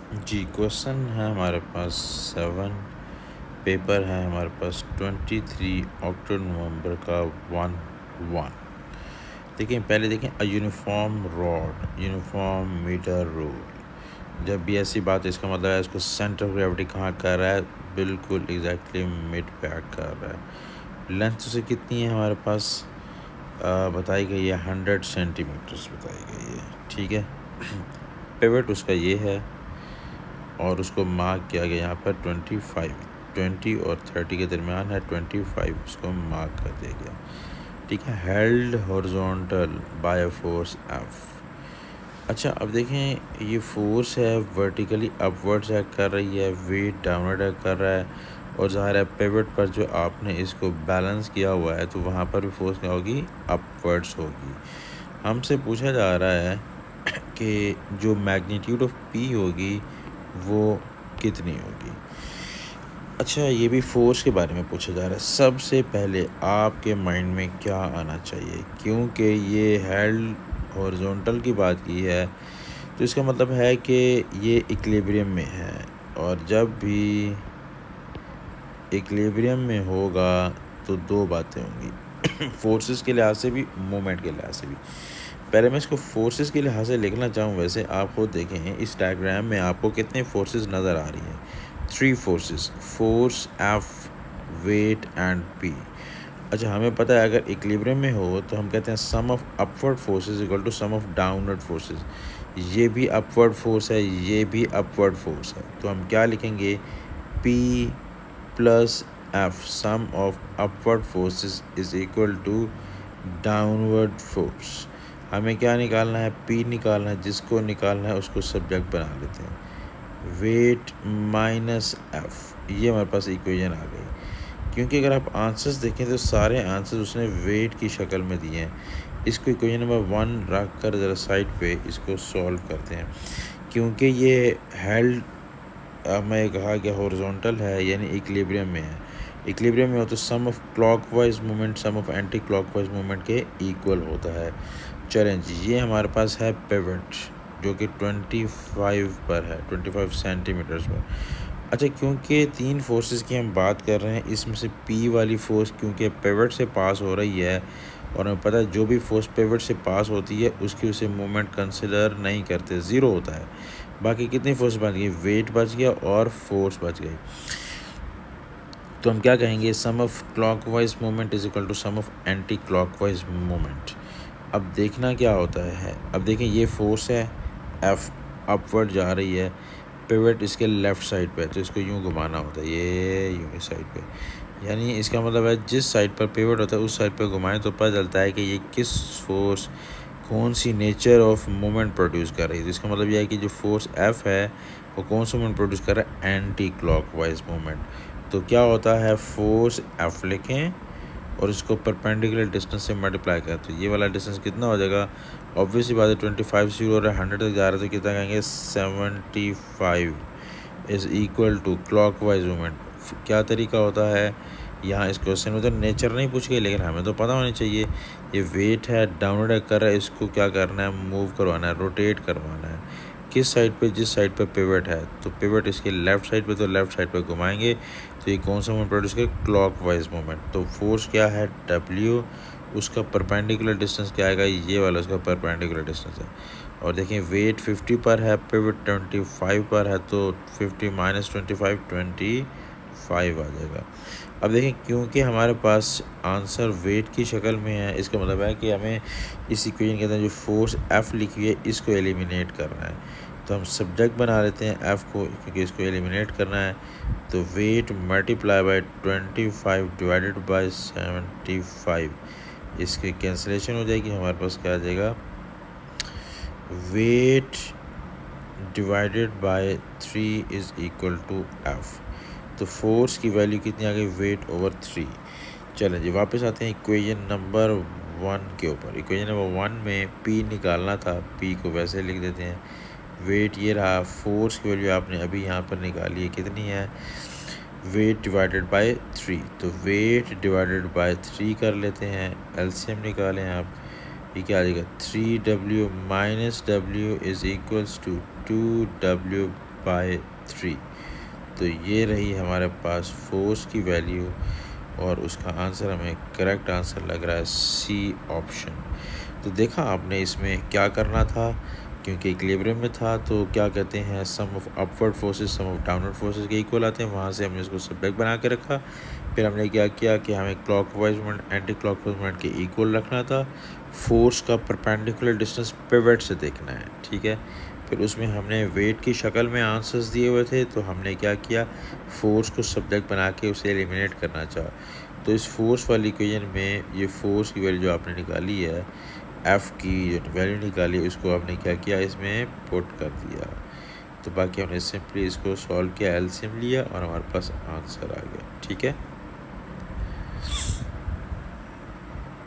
जी, question है हमारे पास 7, paper है हमारे पास 23 अक्टूबर नवंबर का 1 देखिए पहले देखें a uniform rod uniform metre rule. जब भी ऐसी बात है इसका मतलब है इसको सेंटर ऑफ ग्रेविटी कहाँ कर रहा है, बिल्कुल एग्जैक्टली मिड पे एक्ट कर रहा है। लेंथ उसे कितनी है हमारे पास बताई गई है 100 सेंटीमीटर्स बताई गई है, ठीक है। पिवट उसका ये है और उसको मार्क किया गया यहाँ पर 20 और 30 के दरमियान है, 25 उसको मार्क कर दिया गया, ठीक है। Held horizontal by force F. अच्छा अब देखें ये फोर्स है वर्टिकली अपवर्ड्स एक्ट कर रही है, वेट डाउनवर्ड एक्ट कर रहा है और ज़ाहिर है पिवट पर जो आपने इसको बैलेंस किया हुआ है तो वहाँ पर भी फोर्स क्या होगी, अपवर्ड्स होगी। हमसे पूछा जा रहा है कि जो मैग्नीट्यूड ऑफ पी होगी वो कितनी होगी। अच्छा ये भी फोर्स के बारे में पूछा जा रहा है। सबसे पहले आपके माइंड में क्या आना चाहिए, क्योंकि ये हेल्ड हॉरिजॉन्टल की बात की है तो इसका मतलब है कि ये इक्विलिब्रियम में है और जब भी इक्विलिब्रियम में होगा तो दो बातें होंगी फोर्सेस के लिहाज से भी, मोमेंट के लिहाज से भी। पहले मैं इसको फोर्सेस के लिहाज से लिखना चाहूँ, वैसे आप खुद देखें इस डायग्राम में आपको कितने फोर्सेस नज़र आ रही हैं, 3 forces, force F, weight and P. अच्छा हमें पता है अगर इक्विलिब्रियम में हो तो हम कहते हैं sum of upward forces equal to sum of downward forces. ये भी अपवर्ड फोर्स है, ये भी अपवर्ड फोर्स है, तो हम क्या लिखेंगे, P plus F sum of upward forces is equal to downward force. हमें क्या निकालना है, पी निकालना है, जिसको निकालना है उसको सब्जेक्ट बना लेते हैं, वेट माइनस एफ। ये हमारे पास इक्वेशन आ गई। क्योंकि अगर आप आंसर्स देखें तो सारे आंसर्स उसने वेट की शक्ल में दिए हैं। इसको इक्वेशन नंबर 1 रख कर ज़रा साइड पे इसको सॉल्व करते हैं। क्योंकि ये हेल्ड मैं कहा कि हॉरिजॉन्टल है यानी इक्विलिब्रियम में है। इक्विलिब्रियम में हो तो sum of clockwise movement sum of anti clockwise movement के इक्वल होता है। चलें जी, ये हमारे पास है पिवट जो कि 25 पर है, 25 सेंटीमीटर्स पर। अच्छा क्योंकि 3 फोर्सेस की हम बात कर रहे हैं, इसमें से पी वाली फोर्स क्योंकि पिवट से पास हो रही है और हमें पता है जो भी फोर्स पिवट से पास होती है उसकी उसे मूवमेंट कंसिडर नहीं करते, ज़ीरो होता है। बाकी कितनी फोर्स बच गई, वेट बच गया और फोर्स बच गई। तो हम क्या कहेंगे, sum of clockwise movement is equal to sum of anti clockwise movement. अब देखना क्या होता है, अब देखें ये फोर्स है एफ, अपवर्ड जा रही है, पिवट इसके लेफ़्ट साइड पे है तो इसको यूँ घुमाना होता है, ये यूँ इस साइड पे, यानी इसका मतलब है जिस साइड पर पिवट होता है उस साइड पे घुमाएं तो पता चलता है कि ये किस फोर्स कौन see nature of movement produce कर रही है। तो इसका मतलब यह है कि जो फोर्स एफ है वो कौन सा मूवमेंट प्रोड्यूस कर रहा है, एंटी क्लॉकवाइज मूवमेंट। तो क्या होता है, फोर्स एफ लिखें और इसको परपेंडिकुलर डिस्टेंस से मल्टीप्लाई करें तो ये वाला डिस्टेंस कितना हो जाएगा, ऑब्वियसली बात है 25 शुरू हो रहा है 100 तक जा रहा है तो कितना कहेंगे 75 is equal to clockwise movement. क्या तरीका होता है, यहाँ इस क्वेश्चन में तो नेचर नहीं पूछ गई लेकिन हमें तो पता होनी चाहिए। ये वेट है डाउनवर्ड कर रहा है, इसको क्या करना है, मूव करवाना है, रोटेट करवाना है किस साइड पे, जिस साइड पे पिवट है तो पिवट इसके लेफ़्ट साइड पे, तो लेफ़्ट साइड पे घुमाएंगे तो ये कौन सा मूवमेंट प्रोड्यूस करे, क्लॉकवाइज मूवमेंट। तो फोर्स क्या है डब्ल्यू, उसका परपेंडिकुलर डिस्टेंस क्या आएगा, ये वाला उसका परपेंडिकुलर डिस्टेंस है। और देखें वेट 50 पर है, पिवट 25 पर है तो 50 माइनस 25 25 आ जाएगा। अब देखें क्योंकि हमारे पास आंसर वेट की शक्ल में है इसका मतलब है कि हमें इस इक्वेशन के अंदर जो फोर्स एफ़ लिखी है इसको एलिमिनेट करना है। तो हम सब्जेक्ट बना लेते हैं एफ़ को क्योंकि इसको एलिमिनेट करना है। तो weight multiply by 25 divided by 75, इसकी कैंसिलेशन हो जाएगी, हमारे पास क्या आ जाएगा, weight divided by 3 is equal to F. तो फोर्स की वैल्यू कितनी आ गई, वेट ओवर 3। चलें जी वापस आते हैं इक्वेशन नंबर 1 के ऊपर। इक्वेशन नंबर 1 में पी निकालना था, पी को वैसे लिख देते हैं, वेट ये रहा, फोर्स की वैल्यू आपने अभी यहाँ पर निकाली है कितनी है, वेट डिवाइडेड बाय 3। तो वेट डिवाइडेड बाय 3 कर लेते हैं, एलसीएम निकालें आप, ये क्या आ जाएगा 3W minus W is equals to 2W by 3। तो ये रही हमारे पास फोर्स की वैल्यू और उसका आंसर हमें करेक्ट आंसर लग रहा है सी ऑप्शन। तो देखा आपने इसमें क्या करना था, क्योंकि इक्विलिब्रियम में था तो क्या कहते हैं sum of upward forces sum of downward forces के इक्वल आते हैं, वहाँ से हमने इसको सब्जेक्ट बना के रखा। फिर हमने क्या किया कि हमें clockwise movement anti clockwise movement के इक्वल रखना था, फोर्स का परपेंडिकुलर डिस्टेंस पिवट से देखना है, ठीक है। फिर उसमें हमने वेट की शक्ल में आंसर्स दिए हुए थे, तो हमने क्या किया, फोर्स को सब्जेक्ट बना के उसे एलिमिनेट करना चाहा। तो इस फोर्स वाली इक्वेशन में ये फोर्स की वैल्यू जो आपने निकाली है, एफ़ की वैल्यू निकाली, उसको आपने क्या किया, इसमें पुट कर दिया। तो बाकी हमने सिंपली इसको सॉल्व किया, एलसीएम लिया और हमारे पास आंसर आ गया, ठीक है।